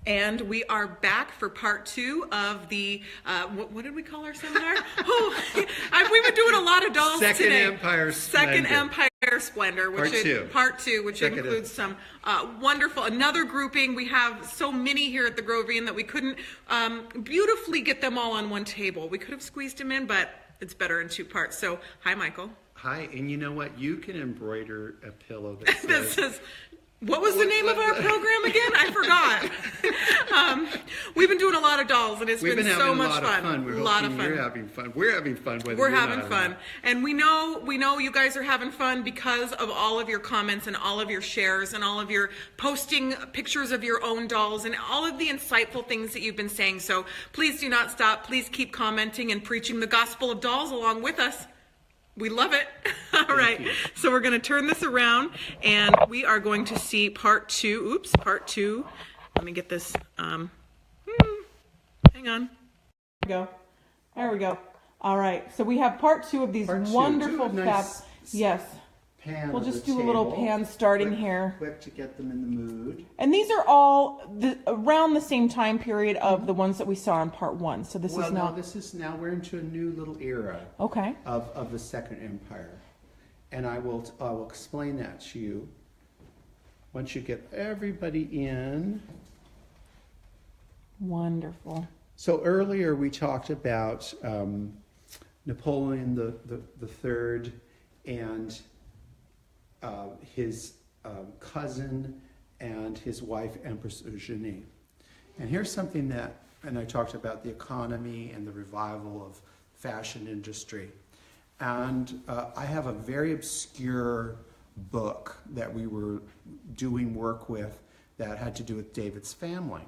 And we are back for part 2 of the, what did we call our seminar? Oh, we've been doing a lot of dolls today. Second Empire Splendor, part two, which includes some wonderful, another grouping. We have so many here at the Grovian that we couldn't beautifully get them all on one table. We could have squeezed them in, but it's better in 2 parts. So, hi, Michael. Hi, and you know what? You can embroider a pillow that says... What was the name of our program again? I forgot. We've been doing a lot of dolls, and it's been so much fun. We're having fun. We're having fun. We're having fun, and we know you guys are having fun because of all of your comments and all of your shares and all of your posting pictures of your own dolls and all of the insightful things that you've been saying. So please do not stop. Please keep commenting and preaching the gospel of dolls along with us. We love it. All right. So we're going to turn this around and we are going to see part 2. Oops, part 2. Let me get this. Hang on. There we go. All right. So we have part 2 of these wonderful fabs. Yes. We'll just do a little pan starting here. Quick to get them in the mood. And these are all around the same time period of the ones that we saw in part 1. So this is now we're into a new little era. Okay. Of the Second Empire, and I will explain that to you once you get everybody in. Wonderful. So earlier we talked about Napoleon the Third and his cousin and his wife, Empress Eugenie. And here's something and I talked about the economy and the revival of fashion industry. And I have a very obscure book that we were doing work with that had to do with David's family.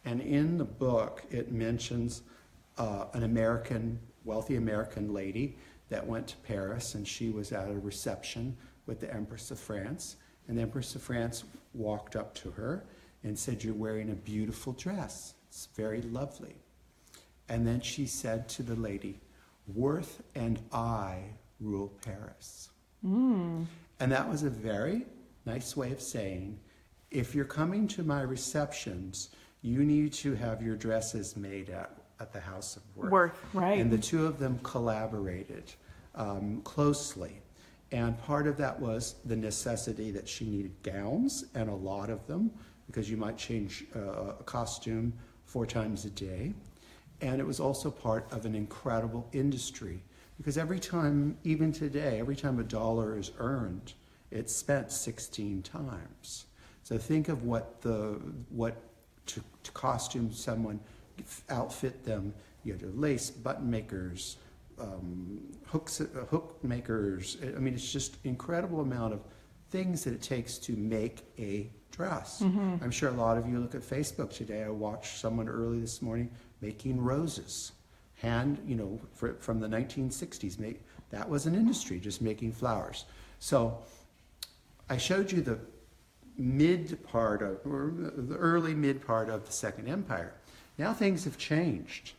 And in the book, it mentions an wealthy American lady that went to Paris, and she was at a reception with the Empress of France, and the Empress of France walked up to her and said, "You're wearing a beautiful dress. It's very lovely." And then she said to the lady, "Worth and I rule Paris." And that was a very nice way of saying, if you're coming to my receptions, you need to have your dresses made at the House of Worth. Right. And the two of them collaborated closely. And part of that was the necessity that she needed gowns, and a lot of them, because you might change a costume 4 times a day. And it was also part of an incredible industry, because every time, even today, every time $1 is earned, it's spent 16 times. So think of what to costume someone, outfit them. You had lace button makers, hook makers. I mean, it's just incredible amount of things that it takes to make a dress. I'm sure a lot of you look at Facebook today. I watched someone early this morning making roses, from the 1960s. That was an industry, just making flowers. So I showed you the early mid part of the Second Empire. Now things have changed.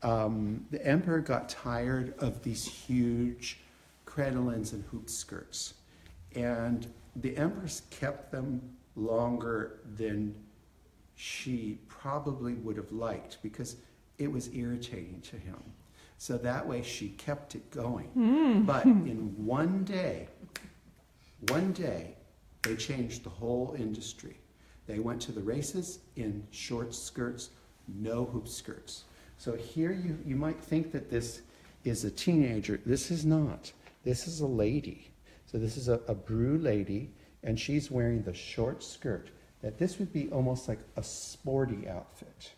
The emperor got tired of these huge crinolines and hoop skirts, and the empress kept them longer than she probably would have liked, because it was irritating to him. So that way she kept it going. But in one day, they changed the whole industry. They went to the races in short skirts, no hoop skirts. So here you might think that this is a teenager. This is not. This is a lady. So this is a brew lady, and she's wearing the short skirt. That this would be almost like a sporty outfit.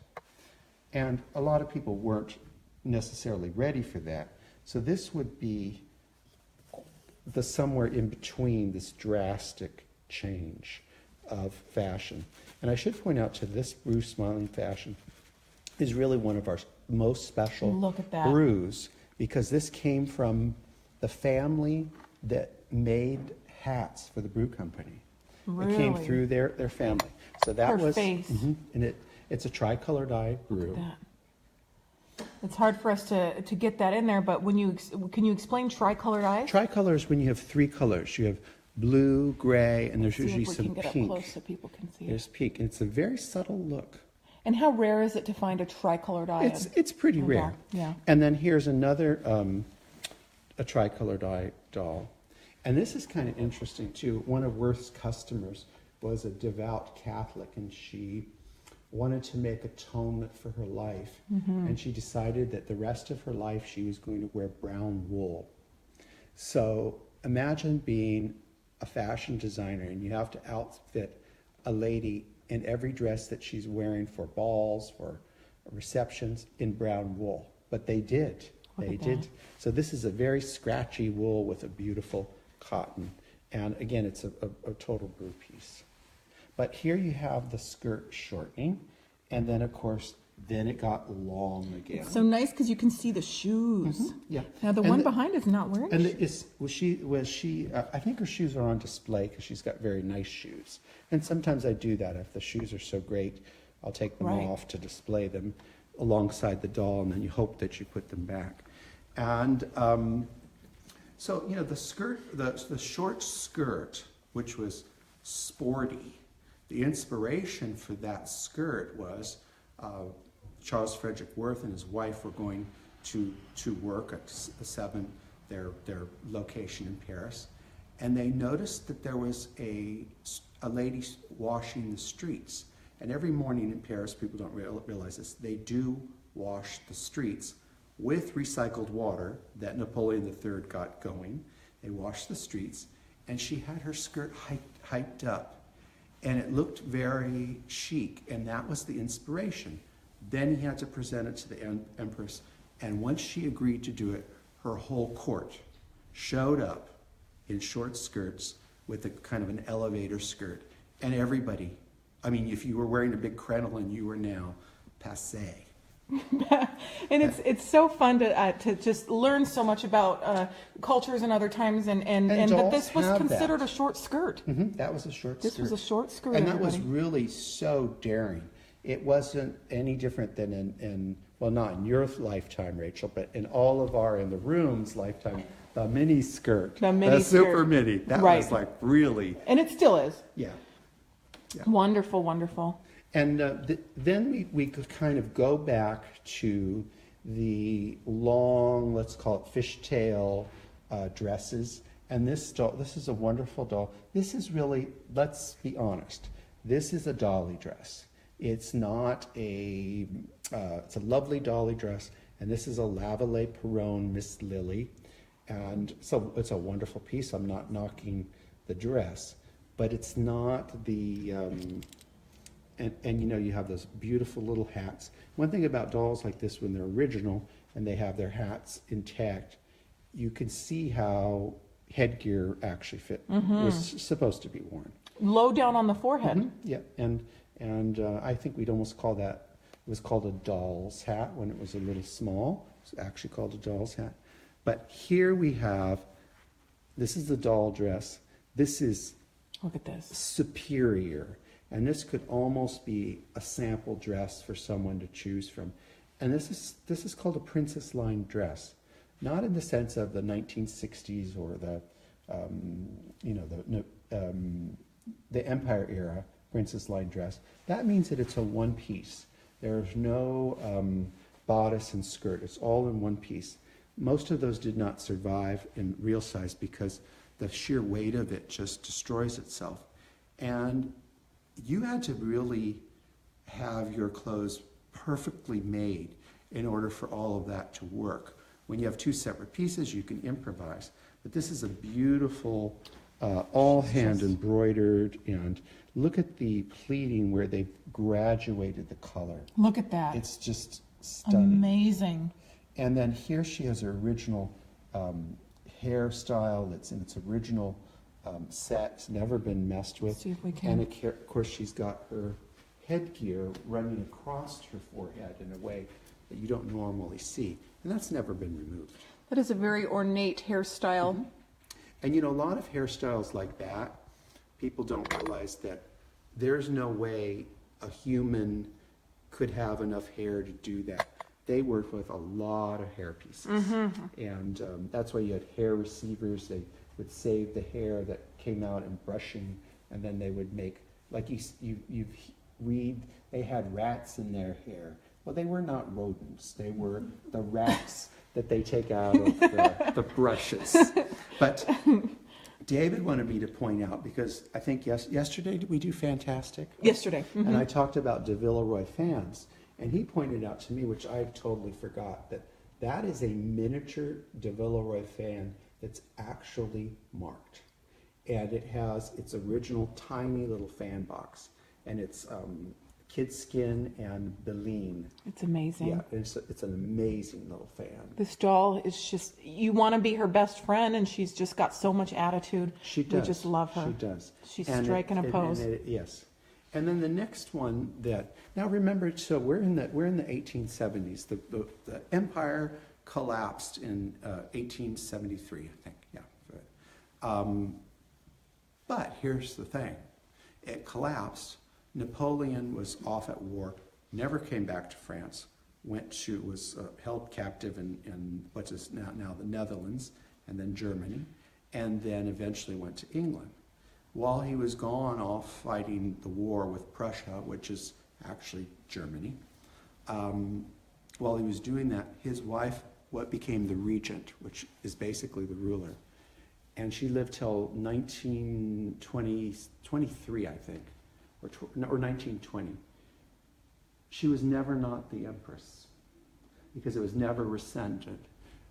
And a lot of people weren't necessarily ready for that. So this would be the somewhere in between this drastic change of fashion. And I should point out to this brew smiling fashion is really one of our most special brews, because this came from the family that made hats for the brew company. Really? It came through their family. So that Her was face. And it's a tricolor dye brew. Look at that. It's hard for us to get that in there, but can you explain tricolor dyes? Tricolor is when you have 3 colors. You have blue, gray, and there's usually some pink. Get up close so people can see There's pink, and it's a very subtle look. And how rare is it to find a tricolored eye? It's pretty rare. Doll? Yeah. And then here's another a tricolored eye doll. And this is kind of interesting too. One of Worth's customers was a devout Catholic, and she wanted to make atonement for her life. And she decided that the rest of her life she was going to wear brown wool. So imagine being a fashion designer and you have to outfit a lady in every dress that she's wearing for balls, for receptions, in brown wool. But they did. They did. So this is a very scratchy wool with a beautiful cotton. And again, it's a total brew piece. But here you have the skirt shortening. And then, of course, then it got long again. It's so nice because you can see the shoes. Yeah. Now the one behind is not wearing shoes. And was she? I think her shoes are on display because she's got very nice shoes. And sometimes I do that. If the shoes are so great, I'll take them off to display them alongside the doll, and then you hope that you put them back. And so the skirt, the short skirt, which was sporty. The inspiration for that skirt was Charles Frederick Worth and his wife were going to work at their location in Paris, and they noticed that there was a lady washing the streets. And every morning in Paris, people don't realize this, they do wash the streets with recycled water that Napoleon III got going. They washed the streets, and she had her skirt hiked up. And it looked very chic, and that was the inspiration. Then he had to present it to the Empress, and once she agreed to do it, her whole court showed up in short skirts with a kind of an elevator skirt. And everybody, I mean, if you were wearing a big crinoline, you were now passé. And it's so fun to just learn so much about cultures and other times, and that this was considered a short skirt. That was a short skirt. This was a short skirt, and that was really so daring. It wasn't any different than in well, not in your lifetime, Rachel, but in all of in the room's lifetime, the mini skirt, the super mini. That was like really, and it still is. Yeah. Wonderful, wonderful. And then we could kind of go back to the long, let's call it fishtail dresses. And this doll, this is a wonderful doll. This is really, let's be honest, this is a dolly dress. It's not it's a lovely dolly dress. And this is a Lavallée Perron Miss Lily. And so it's a wonderful piece. I'm not knocking the dress, but it's not the... And you have those beautiful little hats. One thing about dolls like this, when they're original and they have their hats intact, you can see how headgear actually was supposed to be worn. Low down on the forehead. Yeah, and I think we'd almost call that, it was called a doll's hat when it was a little small. It's actually called a doll's hat. But here we have, this is the doll dress. This is, look at this, superior. And this could almost be a sample dress for someone to choose from. And this is called a princess line dress, not in the sense of the 1960s or the Empire era princess line dress. That means that it's a one piece. There's no bodice and skirt. It's all in one piece. Most of those did not survive in real size because the sheer weight of it just destroys itself. And you had to really have your clothes perfectly made in order for all of that to work. When you have two separate pieces, you can improvise. But this is a beautiful, all hand embroidered, and look at the pleating where they've graduated the color. Look at that. It's just stunning. Amazing. And then here she has her original hairstyle that's in its original set. It's never been messed with. Let's see if we can. And of course she's got her headgear running across her forehead in a way that you don't normally see. And that's never been removed. That is a very ornate hairstyle. And a lot of hairstyles like that, people don't realize that there's no way a human could have enough hair to do that. They work with a lot of hair pieces. And that's why you had hair receivers. They would save the hair that came out in brushing, and then they would make, like you've read, they had rats in their hair. Well, they were not rodents. They were the rats that they take out of the brushes. But David wanted me to point out, because I think yesterday, did we do Fantastic? Yesterday. Mm-hmm. And I talked about de Villeroy fans. And he pointed out to me, which I totally forgot, that that is a miniature de Villeroy fan that's actually marked. And it has its original tiny little fan box. And it's kid skin and Beline. It's amazing. Yeah, it's an amazing little fan. This doll is just, you want to be her best friend, and she's just got so much attitude. She does. We just love her. She does. She's striking a pose. Yes. And then the next one that, now remember, so we're in the 1870s. The empire collapsed in 1873, I think. Yeah. But here's the thing. It collapsed. Napoleon was off at war, never came back to France, was held captive in what is now the Netherlands, and then Germany, and then eventually went to England. While he was gone off fighting the war with Prussia, which is actually Germany, while he was doing that, his wife, what became the regent, which is basically the ruler, and she lived till 1923, I think, or 1920. She was never not the empress, because it was never rescinded.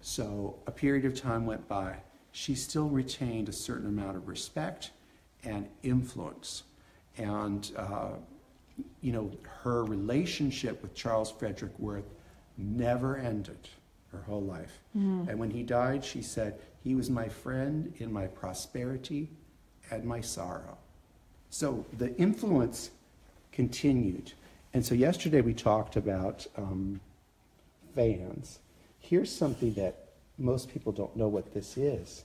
So a period of time went by. She still retained a certain amount of respect and influence. And, her relationship with Charles Frederick Worth never ended her whole life. Mm. And when he died, she said, he was my friend in my prosperity and my sorrow. So the influence continued. And so yesterday we talked about fans. Here's something that most people don't know what this is.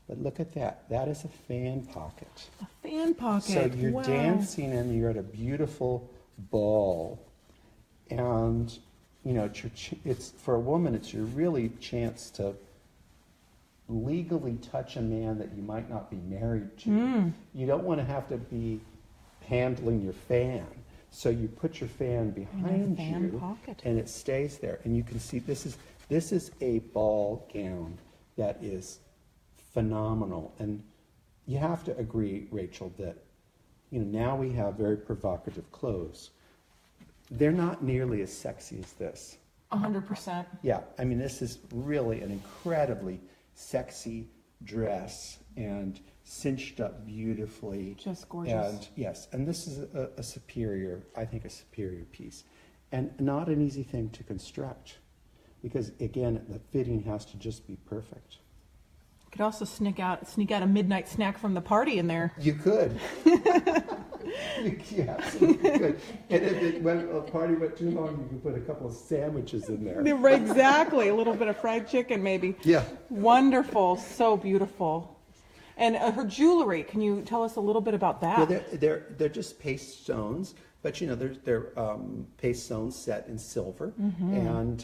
But look at that. That is a fan pocket. A fan pocket. So you're dancing and you're at a beautiful ball. And, it's for a woman, it's your really chance to legally touch a man that you might not be married to. Mm. You don't want to have to be handling your fan. So you put your fan behind you pocket. And it stays there. And you can see this is a ball gown that is phenomenal. And you have to agree, Rachel, that now we have very provocative clothes. They're not nearly as sexy as this. 100%. Yeah, I mean, this is really an incredibly sexy dress and cinched up beautifully. Just gorgeous. And yes, and this is a superior piece. And not an easy thing to construct, because again, the fitting has to just be perfect. Could also sneak out a midnight snack from the party in there. You could. Yes, you could. And if a party went too long, you could put a couple of sandwiches in there. Exactly, a little bit of fried chicken maybe. Yeah. Wonderful, so beautiful. And her jewelry, can you tell us a little bit about that? Well, they're just paste stones, but they're paste stones set in silver, mm-hmm. And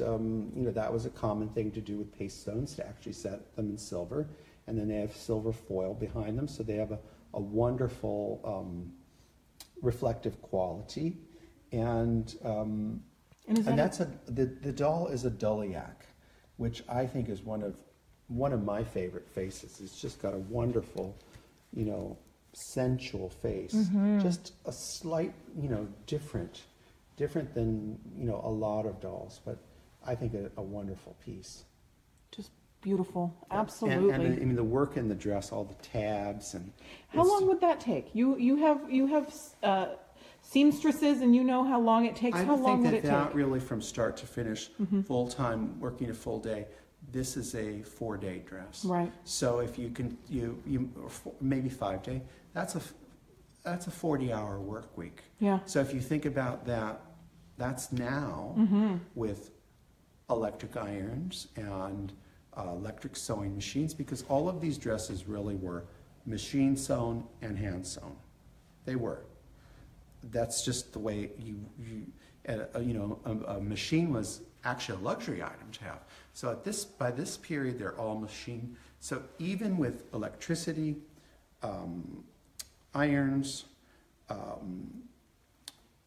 that was a common thing to do with paste stones, to actually set them in silver, and then they have silver foil behind them, so they have a wonderful reflective quality, and the doll is a Duliac, which I think is one of my favorite faces. It's just got a wonderful, sensual face. Mm-hmm. Just a slight, different than, a lot of dolls, but I think a wonderful piece. Just beautiful. Absolutely. And I mean, the work in the dress, all the tabs and... How long would that take? You have seamstresses, and you know how long it takes. How long would it take? I think that really from start to finish, mm-hmm. full-time, working a full day, this is a 4-day dress. Right. So if you can, maybe 5-day, that's a 40-hour work week. Yeah. So if you think about that, that's now mm-hmm. with electric irons and electric sewing machines, because all of these dresses really were machine sewn and hand sewn. They were. That's just the way a machine was actually a luxury item to have. So by this period, they're all machine. So even with electricity, irons,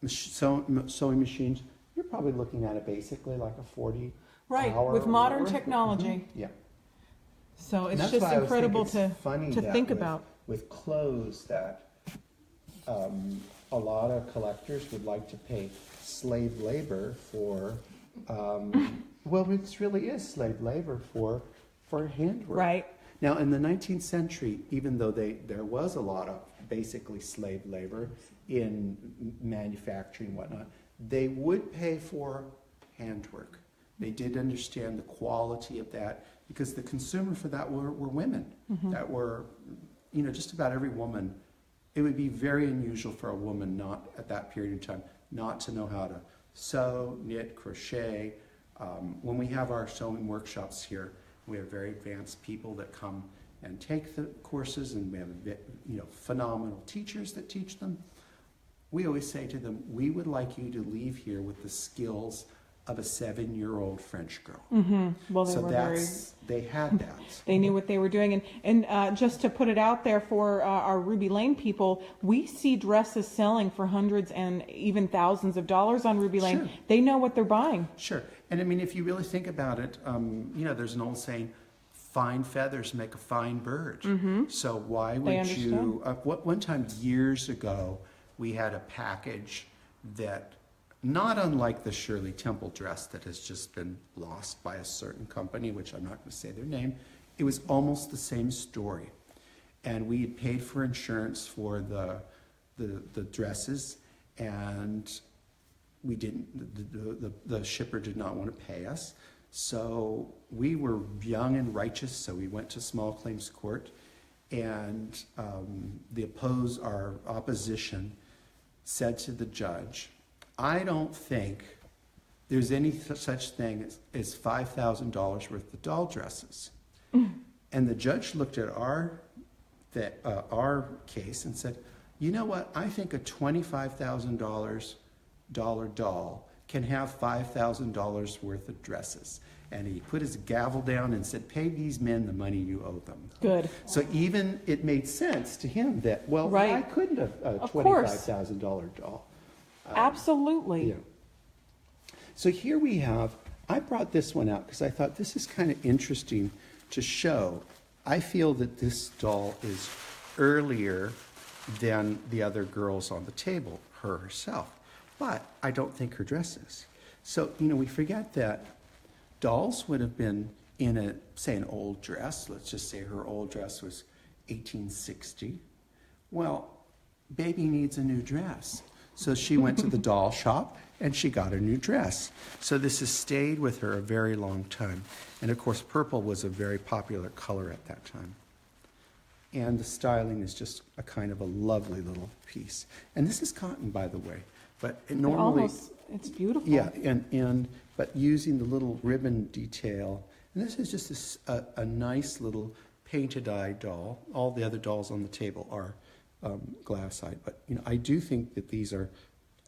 sewing machines, you're probably looking at it basically like a 40 Right, hour with modern work. technology. Yeah. So And it's that's just why I was incredible thinking to it's funny that think with, about. with clothes that a lot of collectors would like to pay slave labor for. Well, it really is slave labor for handwork. Right. Now, in the 19th century, even though there was a lot of basically slave labor in manufacturing and whatnot, they would pay for handwork. They did understand the quality of that because the consumer for that were women. That were, just about every woman. It would be very unusual for a woman not at that period of time not to know how to sew, knit, crochet. When we have our sewing workshops here, we have very advanced people that come and take the courses, and we have phenomenal teachers that teach them. We always say to them, we would like you to leave here with the skills of a 7-year-old French girl. Well, they So were they had that. they knew what they were doing. And just to put it out there for our Ruby Lane people, we see dresses selling for hundreds and even thousands of dollars on Ruby Lane. Sure. They know what they're buying. Sure. And I mean, if you really think about it, there's an old saying, fine feathers make a fine bird. So why would you, one time years ago, we had a package that, not unlike the Shirley Temple dress that has just been lost by a certain company, which I'm not going to say their name, it was almost the same story. And we had paid for insurance for the dresses, and we didn't, the shipper did not want to pay us. So we were young and righteous, so we went to small claims court, and our opposition said to the judge, I don't think there's any such thing as $5,000 worth of doll dresses. And the judge looked at our case and said, you know what, I think a $25,000 doll can have $5,000 worth of dresses. And he put his gavel down and said, pay these men the money you owe them. Good. So even it made sense to him that, well, Right. I couldn't have a Of course. $25,000 doll. Absolutely. Yeah. So here we have, I brought this one out because I thought this is kind of interesting to show. I feel that this doll is earlier than the other girls on the table, herself. But I don't think her dress is. So, we forget that dolls would have been in an old dress. Let's just say her old dress was 1860. Well, baby needs a new dress. So she went to the doll shop and she got a new dress. So this has stayed with her a very long time. And of course, purple was a very popular color at that time. And the styling is just a kind of a lovely little piece. And this is cotton, by the way. But normally, it's beautiful. yeah, but using the little ribbon detail, and this is just a nice little painted eye doll. All the other dolls on the table are glass-eyed, but I do think that these are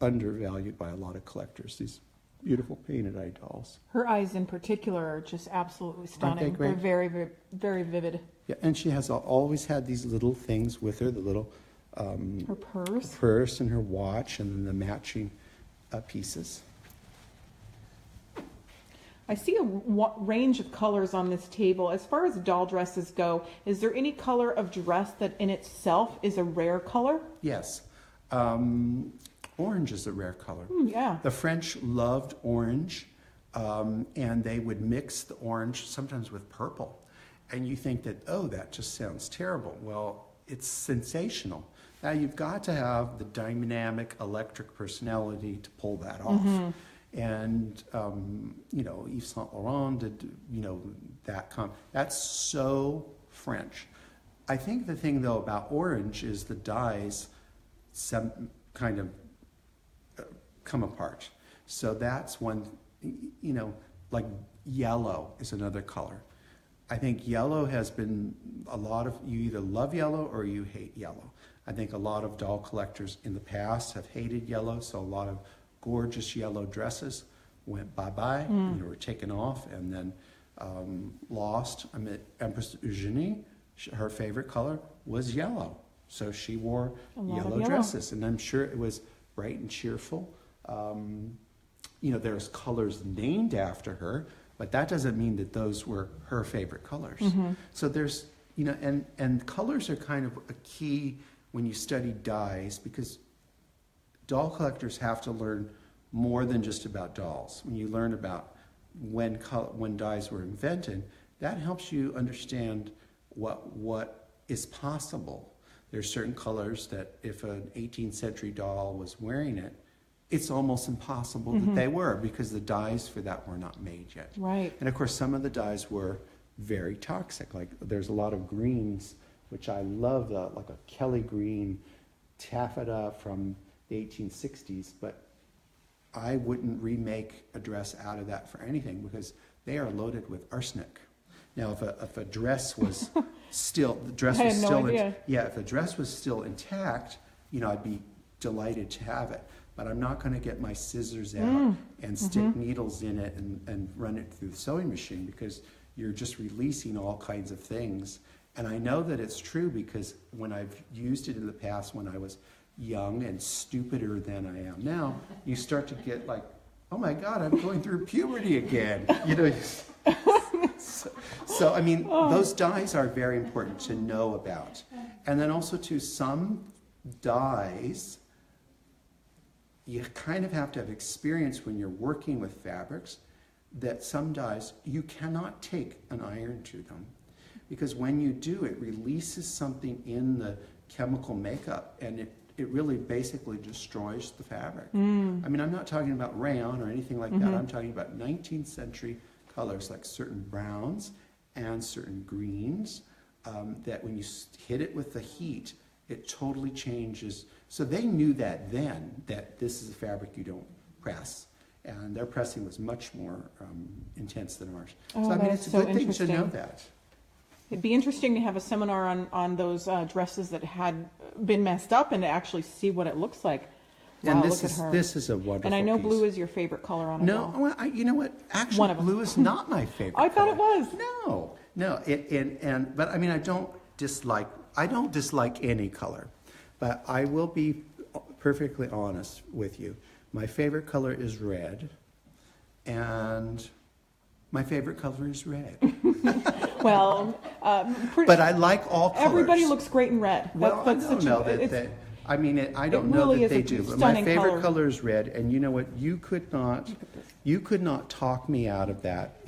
undervalued by a lot of collectors. These beautiful painted eye dolls. Her eyes in particular are just absolutely stunning. Aren't they great? They're very, very, very vivid. Yeah, and she has always had these little things with her, the little Her purse. purse and her watch, and then the matching pieces. I see a range of colors on this table. As far as doll dresses go, is there any color of dress that in itself is a rare color? Yes. Orange is a rare color. Yeah. The French loved orange, and they would mix the orange sometimes with purple. And you think that, oh, that just sounds terrible. Well, it's sensational. Now, you've got to have the dynamic electric personality to pull that off. And, Yves Saint Laurent did, that's so French. I think the thing, though, about orange is the dyes kind of come apart. So that's one, like yellow is another color. I think yellow has been you either love yellow or you hate yellow. I think a lot of doll collectors in the past have hated yellow, so a lot of gorgeous yellow dresses went bye-bye, were taken off and then lost. I mean, Empress Eugenie, her favorite color was yellow. So she wore yellow dresses, and I'm sure it was bright and cheerful. There's colors named after her, but that doesn't mean that those were her favorite colors. So there's, and colors are kind of a key when you study dyes, because doll collectors have to learn more than just about dolls. When you learn about when dyes were invented, that helps you understand what is possible. There's certain colors that if an 18th century doll was wearing it, it's almost impossible that they were, because the dyes for that were not made yet. Right. And of course, some of the dyes were very toxic. Like there's a lot of greens, which I love, like a Kelly green taffeta from the 1860s, but I wouldn't remake a dress out of that for anything, because they are loaded with arsenic. Now, if a dress was still, the dress was still, if the dress was still intact, I'd be delighted to have it. But I'm not going to get my scissors out and stick needles in it and run it through the sewing machine, because you're just releasing all kinds of things. And I know that it's true, because when I've used it in the past, when I was young and stupider than I am now, you start to get like, oh my God, I'm going through puberty again. So I mean, those dyes are very important to know about. And then also too, some dyes, you kind of have to have experience when you're working with fabrics, that some dyes, you cannot take an iron to them, because when you do, it releases something in the chemical makeup, and it really basically destroys the fabric. I mean, I'm not talking about rayon or anything like that. I'm talking about 19th century colors, like certain browns and certain greens, that when you hit it with the heat, it totally changes. So they knew that then, that this is a fabric you don't press. And their pressing was much more intense than ours. So I mean, it's a good thing to know that. It'd be interesting to have a seminar on those dresses that had been messed up, and to actually see what it looks like. And wow, this is a wonderful And I know piece. blue is your favorite color on a doll. No, well, you know what? Actually, blue is not my favorite I thought color. it was. No. But I mean, I don't dislike any color. But I will be perfectly honest with you. My favorite color is red, and my favorite color is red. Well, but I like all colors. Everybody looks great in red. Well, I don't know that. I mean, I don't know that they do. But my favorite color is red, and you know what? You could not talk me out of that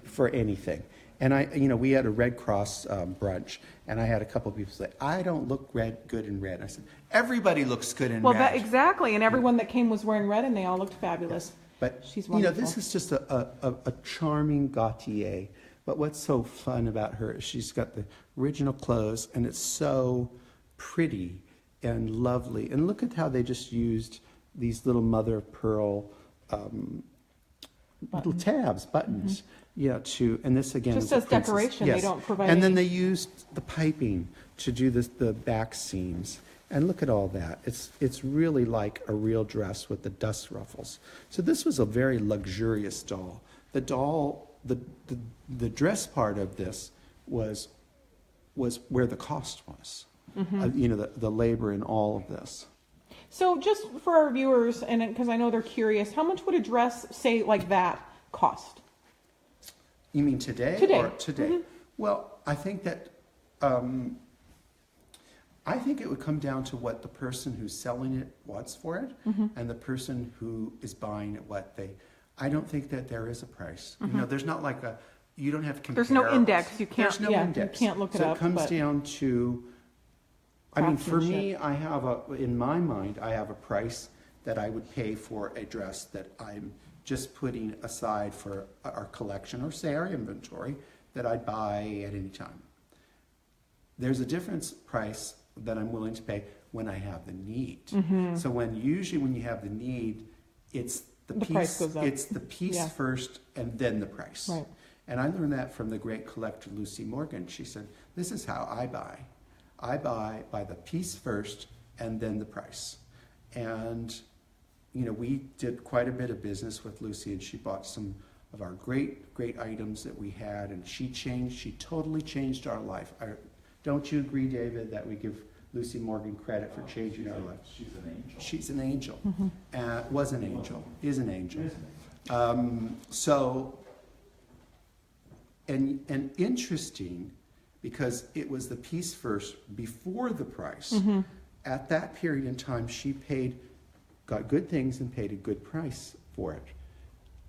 for anything. And we had a Red Cross brunch, and I had a couple of people say, "I don't look good in red." I said, "Everybody looks good in red." Well, exactly, and everyone that came was wearing red, and they all looked fabulous. Yes. But she's wonderful. This is just a charming Gautier. But what's so fun about her is she's got the original clothes, and it's so pretty and lovely. And look at how they just used these little mother of pearl little tabs, buttons. And this again just is as decoration. Yes. They don't provide. And then they used the piping to do the back seams. And look at all that. It's really like a real dress with the dust ruffles. So this was a very luxurious doll. The doll, the dress part of this was where the cost was. The labor in all of this. So just for our viewers, and because I know they're curious, how much would a dress, say, like that cost? You mean today? Today. Today. Well, I think that it would come down to what the person who's selling it wants for it, and the person who is buying it I don't think that there is a price. There's not like you don't have to compare. There's no index. You can't. There's no index. You can't look it up. So it comes down to. I mean, for me, in my mind, I have a price that I would pay for a dress that I'm just putting aside for our collection, or say our inventory, that I'd buy at any time. There's a difference price that I'm willing to pay when I have the need. So usually when you have the need, it's the piece, price goes up. It's the piece first and then the price. Right. And I learned that from the great collector Lucy Morgan. She said, "This is how I buy. I buy by the piece first and then the price." And we did quite a bit of business with Lucy, and she bought some of our great items that we had, and she totally changed our life. Don't you agree, David, that we give Lucy Morgan credit for changing our life. She's an angel. She's an angel. Mm-hmm. Was an angel. Is an angel. And interesting, because it was the piece first before the price. Mm-hmm. At that period in time, she got good things and paid a good price for it.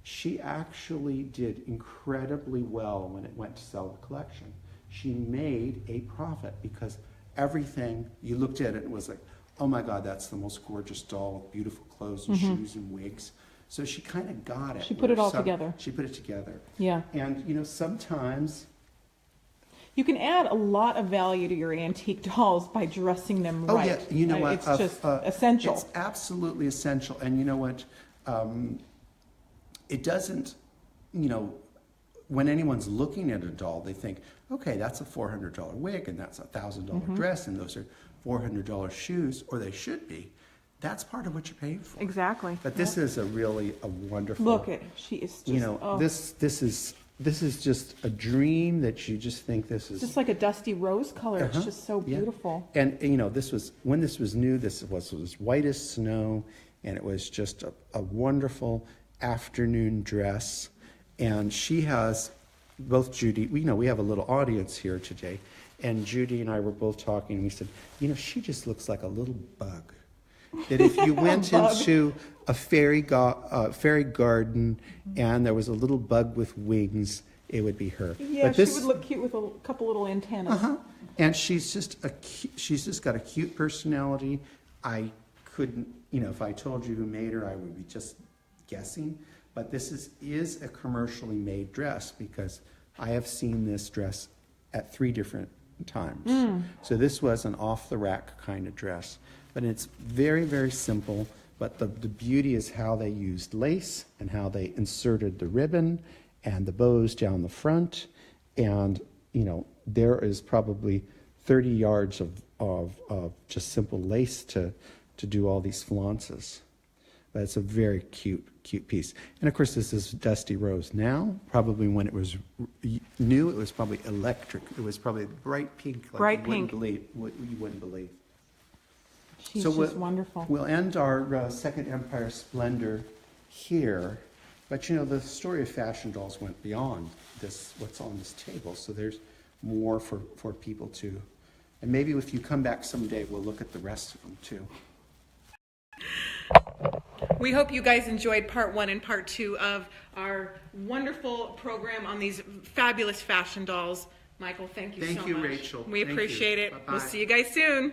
She actually did incredibly well when it went to sell the collection. She made a profit because everything, you looked at it and was like, oh my God, that's the most gorgeous doll with beautiful clothes and shoes and wigs. So she kind of got it. She put it all together. She put it together. Yeah. And, you know, sometimes... You can add a lot of value to your antique dolls by dressing them right. Oh, yeah. You know what? It's just essential. It's absolutely essential. And you know what? It doesn't, you know, when anyone's looking at a doll, they think, okay, that's a $400 wig and that's a $1,000 dress and those are $400 shoes, or they should be. That's part of what you're paying for. Exactly. But this is a wonderful. Look at she is just. You know, this is just a dream that you just think this is. Just like a dusty rose color. It's just so beautiful. Yeah. And you know, when this was new. This was white as snow, and it was just a wonderful afternoon dress. And she has both Judy. We have a little audience here today, and Judy and I were both talking. And we said, you know, she just looks like a little bug. That if you went into a fairy garden and there was a little bug with wings, it would be her. Yeah, she would look cute with a couple little antennas. And she's just got a cute personality. I couldn't, you know, if I told you who made her, I would be just guessing. But this is a commercially made dress, because I have seen this dress at 3 different times. So this was an off-the-rack kind of dress. But it's very, very simple. But the beauty is how they used lace and how they inserted the ribbon and the bows down the front. And, you know, there is probably 30 yards of just simple lace to do all these flounces. But it's a very cute piece. And of course, this is Dusty Rose now. Probably when it was new, it was probably electric. It was probably bright pink. Like Bright pink. You wouldn't believe. She's just wonderful. We'll end our second Empire Splendor here. But you know, the story of fashion dolls went beyond what's on this table. So there's more for people to. And maybe if you come back someday, we'll look at the rest of them too. We hope you guys enjoyed part 1 and part 2 of our wonderful program on these fabulous fashion dolls. Michael, thank you so much. Thank you, Rachel. We appreciate it. Bye-bye. We'll see you guys soon.